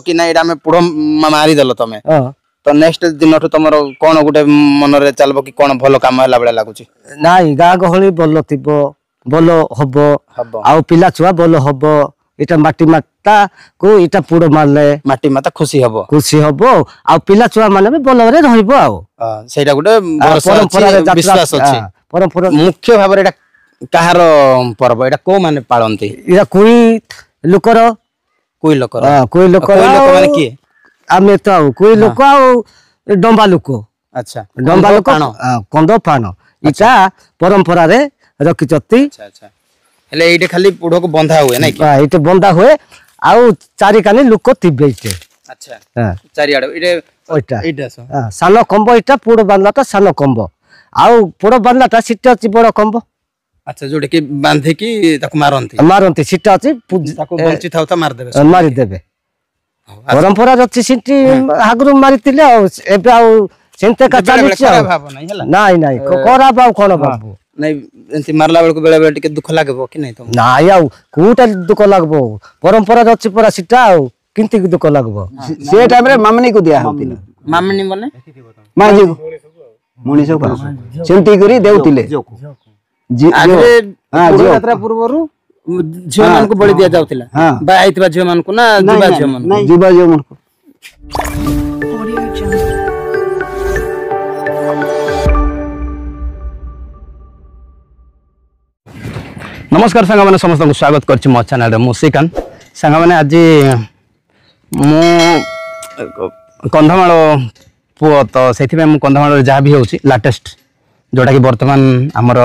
कि ना एटा में पुढ मारी देलो तमे तो नेक्स्ट दिन तुम कौन गोटे मन रे चलबो कि कौन भलो काम हला बेला लागुची नाई गाँ गहली बोलो थिबो बोलो हबो आ पिला छुआ बोलो हबो इटा माटी माता को इटा पुड़ मारले माटी माता खुशी हबो आ पिला छुआ माने भी बोलो रे रहइबो आ सेटा गोटे परंपरा विश्वास अछि परंपरा मुख्य भाबरे एटा कहार पर्व एटा को माने पाळंती इटा कोई लोकर कोई लोकर माने की आमे तो कोई लोक आ डंबा लोक अच्छा डंबा लोक कंदो फानो इटा परंपरा रे रखिचती अच्छा अच्छा हेले एटे खाली पुढो को बंधा हुए नै कि एटे बंधा हुए आउ चारि कानी लोक थिबे इटे अच्छा हां चारि आडो इटे ओइटा इटा हां सानो कंबो इटा पुड़ बांधलाटा सानो कंबो आउ पुड़ बांधलाटा सिटा अछि बड़ कंबो अच्छा जोडे कि बांधे कि ताको मारंती सिटा अछि ताको बंची थाउ त मार देबे परंपरा रछि सिटी आगरु मारितिले आ एबे आ सेंते का चालुछ नाई नाई कोरा बाऊ कोन बाबू नहीं एंती मारला बेल को बेले बेले टिके दुख लागबो कि नहीं तुम नाई आ कोटा दुख लागबो परंपरा रछि पूरा सिटा आ किंती दुख लागबो से टाइम रे मामनी को दिया होतिला मामनी बने माजी को मुनिसो को सेंती करी देउतिले आगे यात्रा पूर्वरु झियो मान को बळी दिया जाउतिला बा आइतबा झियो मान को ना जुबा झियो मान को जुबा झियो मान को नमस्कार सांग मैंने समस्त को स्वागत करछि मो चैनल रे मुसिकान सांग मैंने आज मु कंधमाल पुओ तो सेथि में मु कंधमाल जहाँ भी होछि लेटेस्ट जोटा कि वर्तमान हमर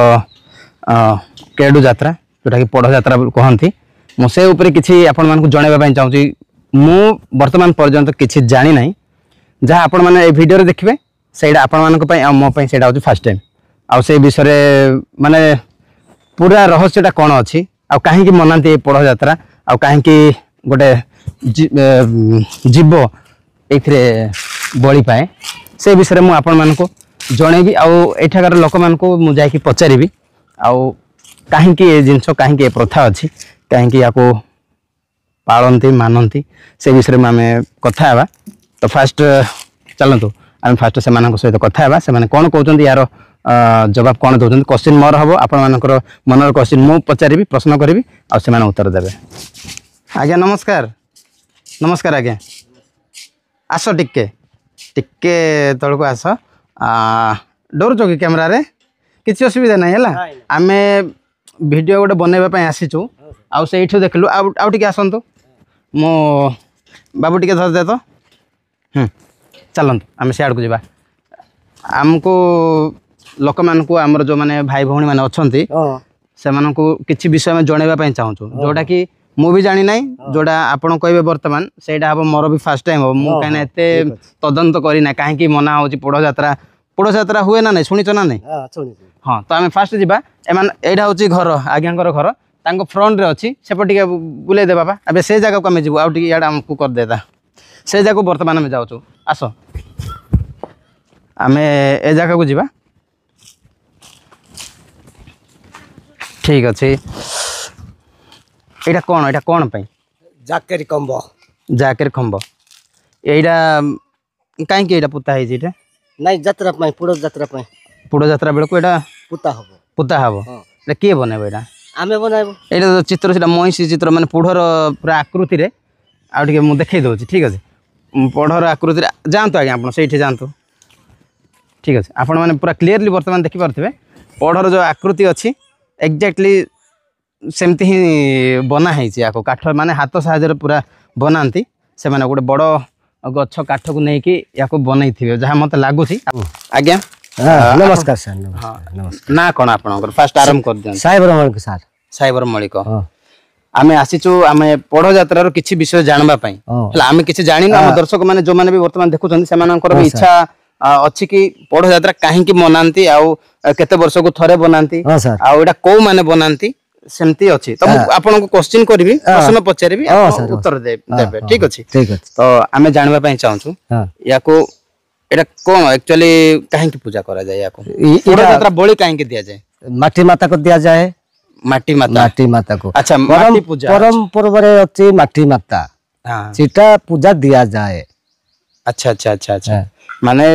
केडू यात्रा जोटा कि पढ़ यात्रा कहती मुझे ऊपर किसी आपण मानक जनवाई चाहूँगी मु वर्तमान पर्यंत किसी जानी ना जहाँ आपण मैंने वीडियो देखिए से आपण मान मो से फास्ट टाइम आउ से विषय माने पूरा रहस्यटा कौन अच्छी आ कहीं मनाती पढ़ यात्रा आ कहीं गोटे जीव ये बलि पाए से विषय मुझे आपण मानक जनइबी आठाकार लोक मान मुझे पचारि आउ कहीं जिनस कहीं प्रथा अच्छी कहीं या पालती मानती से विषय में आम कथा तो फास्ट चलतु आम फास्ट से सहित कथा से कौन कहते यार जवाब कौन दौरान क्वेश्चन मोर हम आपर मनर क्वेश्चन मु पचारि प्रश्न करी आ उत्तर देवे आज्ञा नमस्कार नमस्कार आज्ञा आस टिके टिके तल को आस डरुच कि कैमरा रे किसी असुविधा नहीं है आम वीडियो गोटे बनवाई आसीचु आउ से देखलु आउ टिके आसतु मो बाबू टिके धरदे तो चलतु आम सियाड़ को जावा आमको लोक मान को आमर जो माने भाई भौणी माने अछंती से मानन को किछि विषय में जनवाई चाहूँ जोटा कि मु भी जानी नाई जोड़ा आपण कहबे वर्तमान सेटा हम मोर भी फास्ट टाइम हो मु कने एते तदंत करी ना काहे कि मना होची पढ़ यात्रा हुए ना नहीं शुणी ना नहीं हाँ तो आम फास्ट जावा एमान एटा होची घर आज्ञाकर घर तांको फ्रंट रे अच्छी सेपट टिके बुले दे बाबा अबे से जगह को आम जीवु आउ टिके याडा हमको कर देता से जगह वर्तमान आम जाउछु आस आम ए जगह को जीवा ठीक अच्छे एटा कौन पाई जाकेर खंब जाकेर खंब एटा काहे एटा पुता है जेटा नहीं यात्रा पाई पुड़ यात्रा बेल को एटा पुता हबो एटा के बनाबो एटा आमे बनाबो एटा तो चित्र सेटा महिषी चित्र माने पुढ़र पूरा आकृति रे आ टिके मु देखै दउची ठीक अछि पुढ़र आकृति रे जानतो आगे आपण सेठी जानतो ठीक अछि आपण माने पूरा क्लियरली वर्तमान देखि परथिबे पुढ़र जो आकृति अछि एग्जैक्टली सेमती ही बना है काठ माने हाथ साहाय्य पूरा बनाती से माने गोटे बड़ गछ काठ को लेकिन या बनई थे जहाँ मत लगुच आज्ञा नमस्कार सर नमस्कार ना कौन आप फास्ट आरंभ कर दिया cyber Malik sir cyber Malik आम आसीचु आम पढ़ यात्रार किसी विषय जानवाई आम किसी जानी आम दर्शक मैंने जो मैंने भी वर्तमान देखुं से इच्छा अच्छी कि पढ़ यात्रा कहीं मनाती आउ केते वर्ष को थरे बनाती आउटा कौ माने बनाती सेमती अच्छी तो आपन को क्वेश्चन करबी प्रश्न पचारिबी उत्तर देबे ठीक अछि तो आमे जानबा पई चाहूछु याको एटा कोन एक्चुअली काहे की पूजा करा जाय याको पढ़ यात्रा बळी काहे की दिया जाय माटी माता को दिया जाए माटी माता को अच्छा माटी पूजा परम पर्व रे अछि माटी माता हाँ सीटा पूजा दिया जाए। अच्छा अच्छा अच्छा अच्छा माने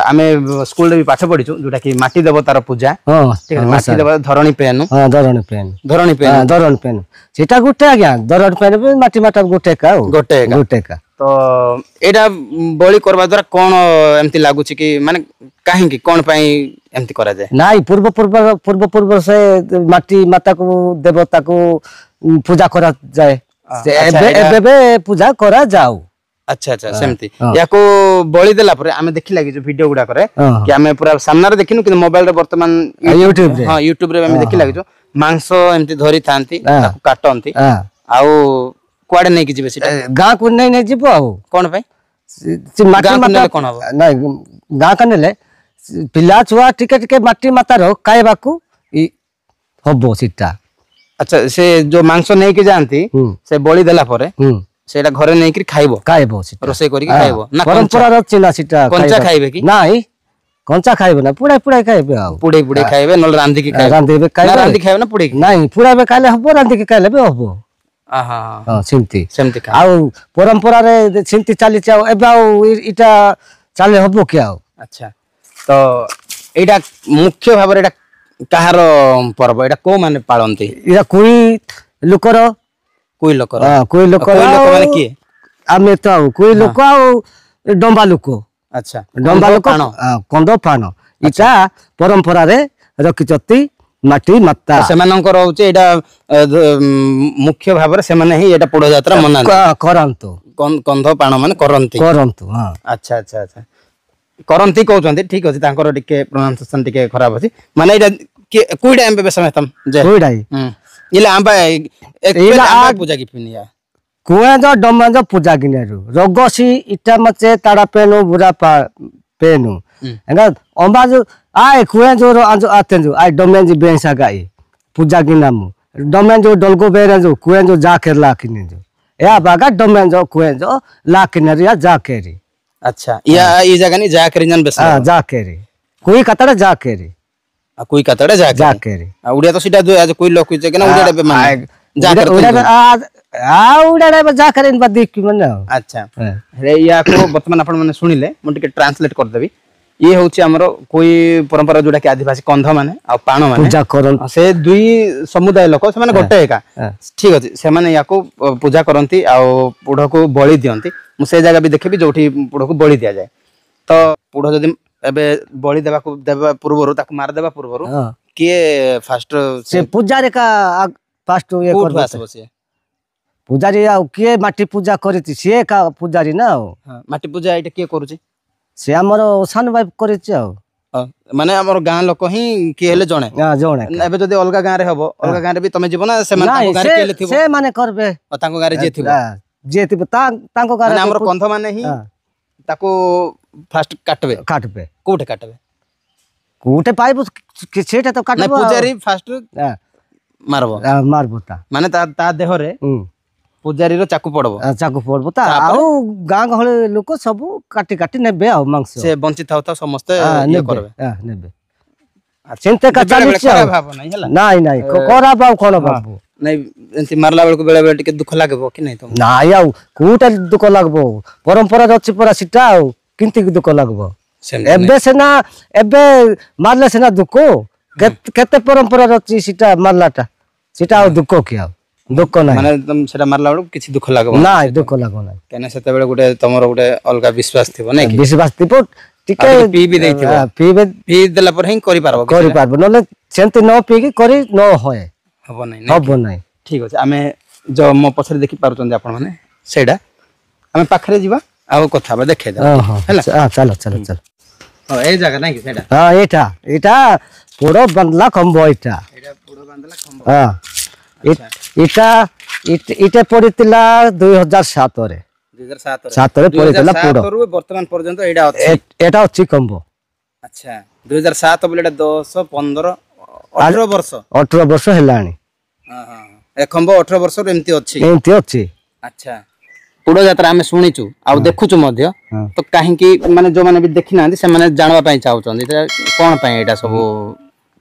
आमे स्कूल रे भी पाठ पढिछु जोटा कि माटी देवतार पूजा हां ठीक है माटी देवता धरणी पेनु हां धरणी पेन धरणी धरणी पेन सीटा गुटे आज्ञा धरणी पेन भी माटी माटा गुटे का गुटे का तो एडा बलि करबा द्वारा कोन एमती लागु छी कि माने काहे कि कोन पई एमती करा जाय नाही पूर्व से माटी माता को देवता को पूजा करा जाए एबे पूजा करा जाऊ। अच्छा अच्छा सेमती याको बलि देला परे आमे देखि लागि जो वीडियो गुडा करे कि आमे पूरा सामना रे देखिनु कि मोबाइल रे वर्तमान यूट्यूब रे हां यूट्यूब रे आमे देखि लागि जो मांस एमती धरि थांती ताको काटंती आउ कुआडे नै कि जिवे सिटा गां को नै जिवो आउ कोन पई माटी माता कोन हबो नै गां का नेले पिला छुआ टिके माटी माता रो कायबा को हबो सिटा। अच्छा से जो मांस नै कि जानती से बलि देला परे सेटा घरे नै कि खाइबो रोसे करी खाइबो ना परंपरा रछि ना सिटा कंचा खाइबे कि नाही कंचा खाइबो ना पुडा खाइबे आ पुडे खाइबे नल रांधी की खाइबे रांधीबे खाइबे रांधी खाइबे ना पुडे नाही पुडा बे खाइले हबो रांधी की खाइले बे हबो आहा हां सेमती खा आ परंपरा रे सेमती चाली चाओ एबा इटा चाले हबो क्या अच्छा तो एटा मुख्य भाबरे एटा कहार पर्व एटा को माने पाळंती इरा कोई लोकर कोई लोकर कोई लोकर माने की आमे तो कोई लोक आ डंबा लोक अच्छा डंबा लोक कंदो फानो इटा परंपरा रे रखिचती माटी माता से मानकर होचे एटा मुख्य भाबरे से माने ही एटा पोड़ यात्रा मना करंतो कंदो पाणो माने करंतो हां अच्छा अच्छा अच्छा करंती कहउचंती ठीक अछि तांकर टिके प्रोनाउंसिएशन टिके खराब अछि माने एटा कुइडा एम्बे समझतम जे कुइडाई इला आंबा एक आंबा पूजा की पिनिया कुए जो डम जो पूजा किनेरु रगसी इटा मचे ताड़ा पेनु बुरा पेनु एंगा अम्बा जो आए कुए जो आते जो आए डमेन जी बेंसा गाई पूजा की नाम डमेन जो डलगो बेरे जो कुए जो जाकर ला किने जो या बागा डमेन जो कुए जो ला किने या जाकेरी अच्छा या ई जगह नहीं जाकेरी जन बेस हां जाकेरी कोई कतड़ा जाकेरी कोई कतड़ा जाकेरी उड़िया तो सीधा दो आज कोई लोग जे ना उड़िया पे मान जाकर उड़ा जाकर इन बदी की मन अच्छा रे या को वर्तमान आपण माने सुनिले मो टिके ट्रांसलेट कर देबी ये होची हमरो कोई परंपरा जोडा के आदिवासी कंध माने आ पाण माने पूजा करन से दुई समुदाय लोक से माने गोटे एका ठीक अछि से माने याको पूजा करंती आ पुढो को बलि दियंती मु से जगह भी देखबी जोठी पुढो को बलि दिया जाय तो पुढो जदी एबे बलि देबा पूर्वरु ताको मार देबा पूर्वरु के फास्ट से पुजारी का फास्ट ये कर पूजारी आ के माटी पूजा करिति से का पूजारी ना माटी पूजा एटा के करूची से हमर ओसान भाई करिछि आ माने हमर गां लोक ही के हेले जणे जणे एबे जदी अलगा गां रे हबो अलगा गां रे भी तमे जीवना से माने ताको गां रे केले थिबो से माने करबे ताको गां रे जे थिबो ताको गां रे हमर कंध माने ही ताको फास्ट काटबे कोठे पाइबो सेटा तो काटबो ना पूजारी फास्ट मारबो माने ता देह रे पूजारी रो चाकू पड़बो ता आउ गां गहले लोक सब काटी नेबे आ मांस से बंची थाउ समस्त ये करबे नेबे चिंता का चालू छै नाही कोरा बाऊ कोन बाबू नहीं एंती मारला बेल को बेले टिके दुख लागबो कि नहीं तुम नाही आउ कोटा दुख लागबो परंपरा रछि पूरा सिटा आउ किंती दुख लागबो एबे सेना एबे मारले सेना दुख केते परंपरा रछि सिटा मारलाटा सिटा आउ दुख किया दुख नाही माने तुम सेटा मारला बेल किछि दुख लागबो नाही दुख लागबो नाही केने सेते बेले गुटे तमरो गुटे अलगा विश्वास थिबो नै कि विश्वास थिबो टिके पी भी देथिबो पी देला पर ही करि पारबो नले सेंती न पी की करी न होय हबो नै ठीक अछि आमे जो मो पछरे देखि पारुचंदी आपण माने सेडा आमे पाखरे जीवा आउ कथा बा देखे दा हला चलो हां ए जगह नै कि सेडा हां एटा पुरो बंदला खंबो एटा पुरो बंदला खंबो हां इटा पडितिला 2007 रे 2007 रे पडितिला पुरो वर्तमान पर्यंत एडा अछि एटा अछि खंबो अच्छा 2007 बोले 10 15 18 वर्ष हेलानी हां ए खंबो 18 वर्ष एमती अछि अच्छा पुडो यात्रा हमें शुणीचु आ देखुचु मध्य तो काहे कि माने जो माने भी देखि नांदी से माने जानवा पई चाहउचंदी कोन पई एटा सब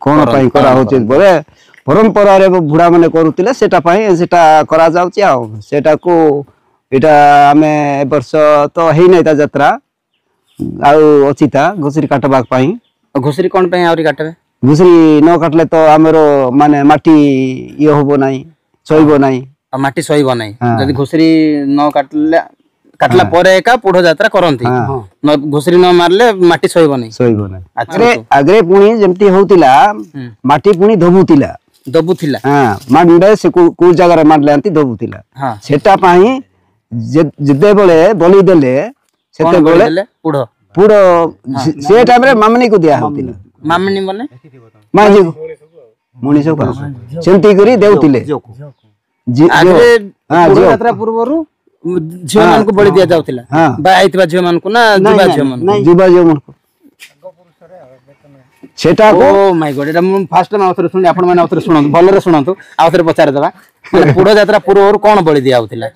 कोन पई करा होचे बोले परंपरा रे बुढ़ा माने करूतिले सेटा पई सेटा करा जाउची आ सेटा को ଏଇଟା ଆମେ ଏ ବର୍ଷ ତ ହେଇନାହିଁ ତା ଯାତ୍ରା ଆଉ ଅଛି ତା ଘୁଷୁରୀ କାଟବା ପାଇଁ। ଘୁଷୁରୀ କଣ ପାଇଁ ଆହୁରି କାଟିବେ? ଘୁଷୁରୀ ନ କାଟିଲେ ତ ଆମର ମାନେ ମାଟି ଇଏ ହବ ନାହିଁ, ଶୋଇବ ନାହିଁ। ଆଉ ମାଟି ସହିବ ନାହିଁ। ହଁ। ଯଦି ଘୁଷୁରୀ ନ କାଟିଲା ପରେ ଏକା ପୋଢ ଯାତ୍ରା କରନ୍ତି। ଘୁଷୁରୀ ନ ମାରିଲେ ମାଟି ସହିବ ନାହିଁ। ଶୋଇବ ନାହିଁ। ଆଚ୍ଛା। ଆଗରେ ପୁଣି ଯେମିତି ହଉଥିଲା ମାଟି ପୁଣି ଦବୁଥିଲା। ଦବୁଥିଲା। ମାଣ୍ଡେ ସେ କୋଉ ଜାଗାରେ ମାଣ୍ଡଲେ ଏମିତି ଦବୁଥିଲା। ସେଟା ପାଇଁ ଯେତେବେଳେ ବଳି ଦେଲେ ସେତେବେଳେ ପୁଡ ସେ ଟାଇମରେ ମାମନୀକୁ ଦିଆ ହଉଥିଲା। ମାମନୀ ମାନେ ମଣିଷ ସେମିତି କରି ଦେଉଥିଲେ। ଯାତ୍ରା ପୂର୍ବରୁ ଝିଅ ମାନଙ୍କୁ ବଳି ଦିଆଯାଉଥିଲା। ବାହା ହେଇଥିବା ଝିଅ ମାନଙ୍କୁ ନା ଯୁବା ଝିଅ ମାନଙ୍କୁ? ଯୁବା ଝିଅ ମାନଙ୍କୁ। ସେଟା ଓ ମାଇ ଗଡ୍, ଏଟା ମୁଁ ଫାଷ୍ଟ ଟାଇମ୍ ଆଉଥରେ ଶୁଣିଲି। ଆପଣ ମାନେ ଆଉଥରେ ଶୁଣନ୍ତୁ, ଭଲରେ ଶୁଣନ୍ତୁ, ଆଉଥରେ ପଚାରିଦେବା। ପୋଢ ଯାତ୍ରା ପୂର୍ବରୁ କଣ ବଳି ଦିଆ ହଉଥିଲା?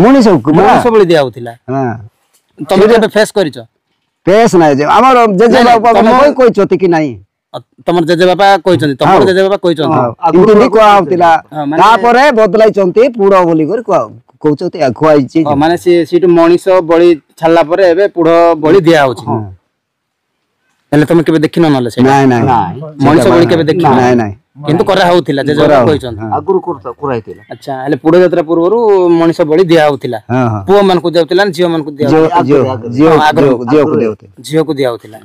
ମଣିଷ ବଳି ଦିଆ ହଉଥିଲା। ତମେ କେବେ ଫେସ୍ କରିଛ? ଫେସ୍ ନାହିଁ ଯେ ଆମର ଜେଜେବାପା କହିଛନ୍ତି କି ନାହିଁ? ତମର ଜେଜେବାପା କହିଛନ୍ତି, ତମର ଜେଜେବାପା କହିଛନ୍ତି। ଏମିତି କୁହା ହଉଥିଲା, ତାପରେ ବଦଳାଇଛନ୍ତି ପୁଡ ବୋଲି କରି କହୁଛନ୍ତି, ଖୁଆଇଛି। ମାନେ ସେଇଠୁ ମଣିଷ ବଳି ଛାଡିଲା ପରେ ଏବେ ପୁଢ ବଳି ଦିଆ ହଉଛି। ହେଲେ ତମେ କେବେ ଦେଖିନ? ନହେଲେ ନାଇଁ ନାଇଁ ମଣିଷ ବଳି କେବେ ଦେଖିନ? ନାଇଁ ନାଇଁ କିନ୍ତୁ କରା ହଉଥିଲା, ଜେଜେବାପା କହିଛନ୍ତି। ଆଗରୁ କରାଇଥିଲା। ଆଚ୍ଛା, ହେଲେ ପୋଢ ଯାତ୍ରା ପୂର୍ବରୁ ମଣିଷ ବଳି ଦିଆ ହଉଥିଲା। ପୁଅ ମାନଙ୍କୁ ଦିଆଉଥିଲା ନା ଝିଅ ମାନଙ୍କୁ ଦିଆଉଥିଲା? ଝିଅକୁ ଦିଆ ହଉଥିଲା।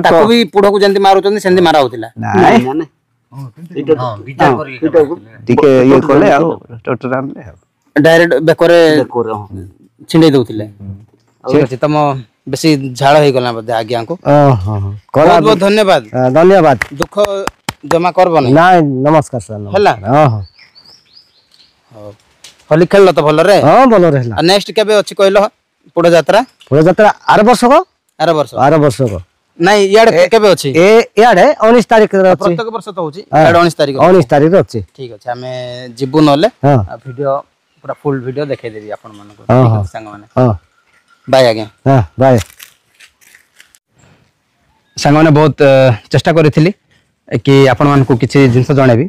ତାକୁ ବି ପୋଢକୁ ଯେମିତି ମାରୁଛନ୍ତି ସେମିତି ମାରା ହଉଥିଲା। ଟିକେ ଇଏ କଲେ ଆଉ ଡାଇରେକ୍ଟ ବେକରେ ଛିଣ୍ଡେଇ ଦଉଥିଲେ। ତମ ବେଶୀ ଝାଳ ହେଇଗଲା ବୋଧେ ଆଜ୍ଞାଙ୍କୁ। ବହୁତ ବହୁତ ଧନ୍ୟବାଦ। ଧନ୍ୟବାଦ। ଦୁଃଖ ଜମା କରବ ନାହିଁ। ନାଇଁ, ନମସ୍କାର ସାର୍। ହେଲା। ହୋଲି ଖେଳିଲ ତ ଭଲରେ? ହଁ, ଭଲରେ ହେଲା। ନେକ୍ସଟ କେବେ ଅଛି କହିଲ ପୋଡ ଯାତ୍ରା? ପୋଡ ଯାତ୍ରା ଆର ବର୍ଷକ। ଆର ବର୍ଷକ ନାଇଁ, ଇଆଡେ କେବେ ଅଛି? ଇଆଡେ 19 ତାରିଖରେ ଅଛି। ପ୍ରତ୍ୟେକ ବର୍ଷ ତ ହଉଛି। ଇଆଡେ 19 ତାରିଖରେ ଅଛି। ଠିକ ଅଛି, ଆମେ ଯିବୁ। ନହେଲେ ଭିଡିଓ ପୁରା ଫୁଲ ଭିଡିଓ ଦେଖେଇଦେବି ଆପଣ ମାନଙ୍କୁ। ସାଙ୍ଗମାନେ ବାଏ ଆଜ୍ଞା। ବାଏ। ସାଙ୍ଗମାନେ ବହୁତ ଚେଷ୍ଟା କରିଥିଲି कि आपण मानक किसी जिनस जनइबी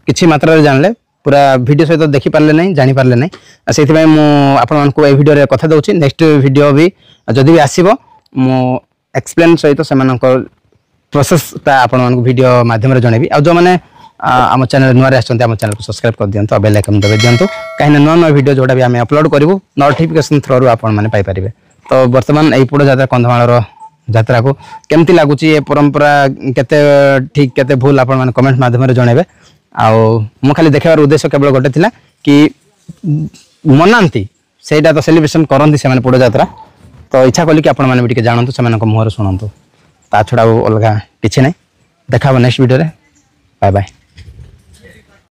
किसी मात्रा जानले पूरा वीडियो सहित देखि पारले नहीं जानि पारले नहीं से मु आपण मानक ए वीडियो रे कथा दउची नेक्स्ट वीडियो भी जदि भी आसीबो मु एक्सप्लेन सहित से मानक प्रोसेस ता आपण मानक वीडियो माध्यम रे जनइबी आ जो माने आम चैनल नुआ आछंते आम चैनल को सब्सक्राइब कर दियंतो बेल आइकन दबे दियंतो काहे नुआ नुआ वीडियो जोटा भी आम अपलोड करिवो नोटिफिकेशन थ्रू आपण माने पाई परिबे। तो वर्तमान एई पुडो जात्रा कंधमाल रो यात्रा को केमती लागुची ए परंपरा केते ठीक केते भूल आपण माने कमेंट माध्यम रे जणेबे। आउ मु खाली देखार उद्देश्य केवल गोटे थिला कि मनांती सेटा तो सेलिब्रेशन करंती से माने पुडो यात्रा तो इच्छा कली कि आपण माने बिटिके जानंतु से माने को मोहर सुनंतु ता छडा अलगा किछि नै देखाबो नेक्स्ट वीडियो रे। Bye bye.